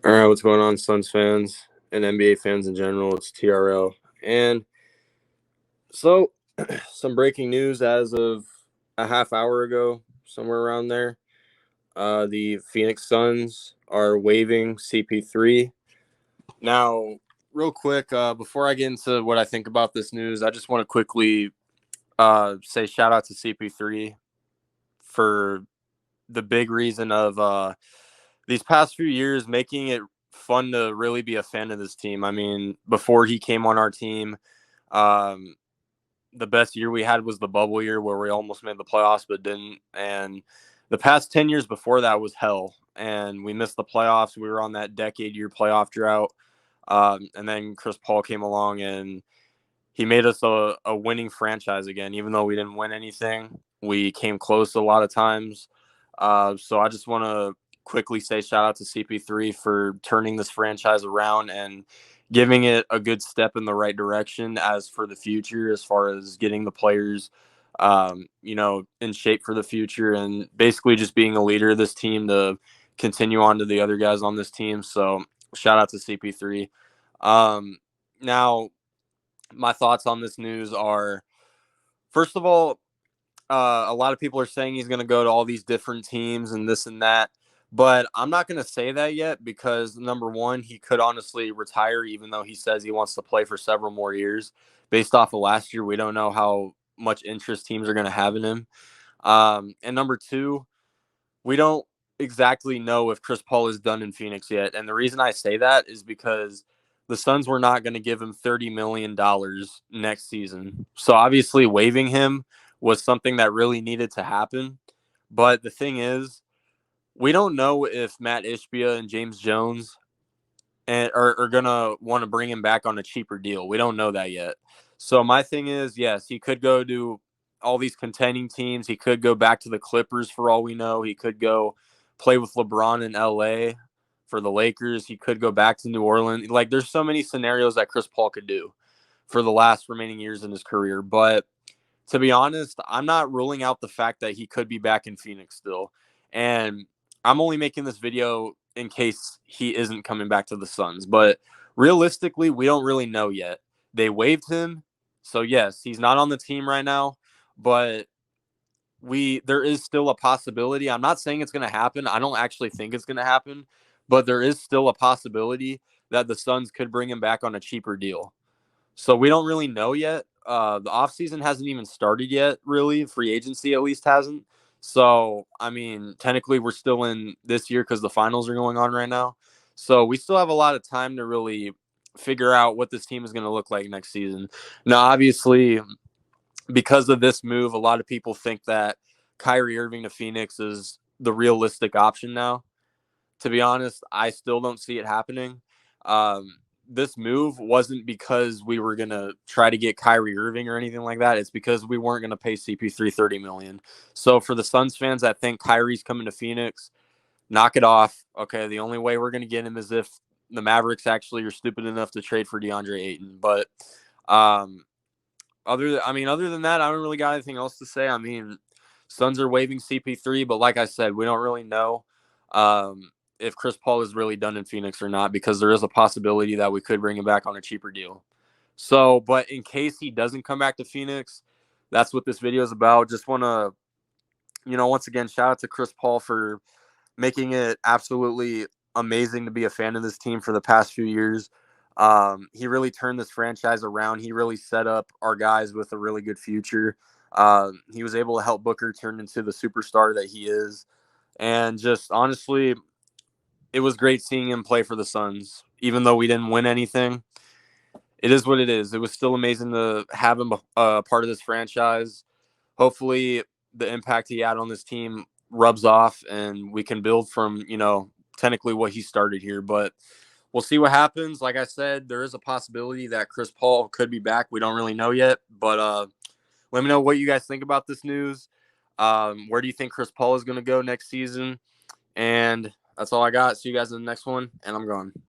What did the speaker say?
All right, what's going on, Suns fans and NBA fans in general? It's TRL. And so, some breaking news as of a half hour ago, somewhere around there. The Phoenix Suns are waiving CP3. Now, real quick, before I get into what I think about this news, I just want to quickly say shout out to CP3 for the big reason of these past few years making it fun to really be a fan of this team. I mean, before he came on our team, um, the best year we had was the bubble year where we almost made the playoffs but didn't. And the past 10 years before that was hell. And we missed the playoffs. We were on that decade-year playoff drought. And then Chris Paul came along and he made us a winning franchise again. Even though we didn't win anything, we came close a lot of times. So I just want to quickly say shout out to CP3 for turning this franchise around and giving it a good step in the right direction as for the future, as far as getting the players, in shape for the future and basically just being a leader of this team to continue on to the other guys on this team. So shout out to CP3. Now, my thoughts on this news are, first of all, a lot of people are saying he's going to go to all these different teams and this and that. But I'm not going to say that yet because, number one, he could honestly retire even though he says he wants to play for several more years. Based off of last year, we don't know how much interest teams are going to have in him. And number two, we don't exactly know if Chris Paul is done in Phoenix yet. And the reason I say that is because the Suns were not going to give him $30 million next season. So obviously waiving him was something that really needed to happen. But the thing is, we don't know if Matt Ishbia and James Jones are going to want to bring him back on a cheaper deal. We don't know that yet. So my thing is, yes, he could go to all these contending teams. He could go back to the Clippers for all we know. He could go play with LeBron in LA for the Lakers. He could go back to New Orleans. Like, there's so many scenarios that Chris Paul could do for the last remaining years in his career. But to be honest, I'm not ruling out the fact that he could be back in Phoenix still. And I'm only making this video in case he isn't coming back to the Suns. But realistically, we don't really know yet. They waived him. So, yes, he's not on the team right now. But there is still a possibility. I'm not saying it's going to happen. I don't actually think it's going to happen. But there is still a possibility that the Suns could bring him back on a cheaper deal. So we don't really know yet. The offseason hasn't even started yet, really. Free agency at least hasn't. So, I mean, technically we're still in this year because the finals are going on right now. So we still have a lot of time to really figure out what this team is going to look like next season. Now, obviously, because of this move, a lot of people think that Kyrie Irving to Phoenix is the realistic option now. To be honest, I still don't see it happening. This move wasn't because we were going to try to get Kyrie Irving or anything like that. It's because we weren't going to pay CP3 $30 million. So for the Suns fans that think Kyrie's coming to Phoenix, knock it off. Okay, the only way we're going to get him is if the Mavericks actually are stupid enough to trade for DeAndre Ayton. But other than that, I don't really got anything else to say. I mean, Suns are waiving CP3, but like I said, we don't really know if Chris Paul is really done in Phoenix or not, because there is a possibility that we could bring him back on a cheaper deal. So, but in case he doesn't come back to Phoenix, that's what this video is about. Just want to, once again, shout out to Chris Paul for making it absolutely amazing to be a fan of this team for the past few years. He really turned this franchise around. He really set up our guys with a really good future. He was able to help Booker turn into the superstar that he is. And just honestly, it was great seeing him play for the Suns. Even though we didn't win anything, it is what it is. It was still amazing to have him part of this franchise. Hopefully the impact he had on this team rubs off and we can build from, technically what he started here. But we'll see what happens. Like I said, there is a possibility that Chris Paul could be back. We don't really know yet. But let me know what you guys think about this news. Where do you think Chris Paul is going to go next season? And that's all I got. See you guys in the next one, and I'm gone.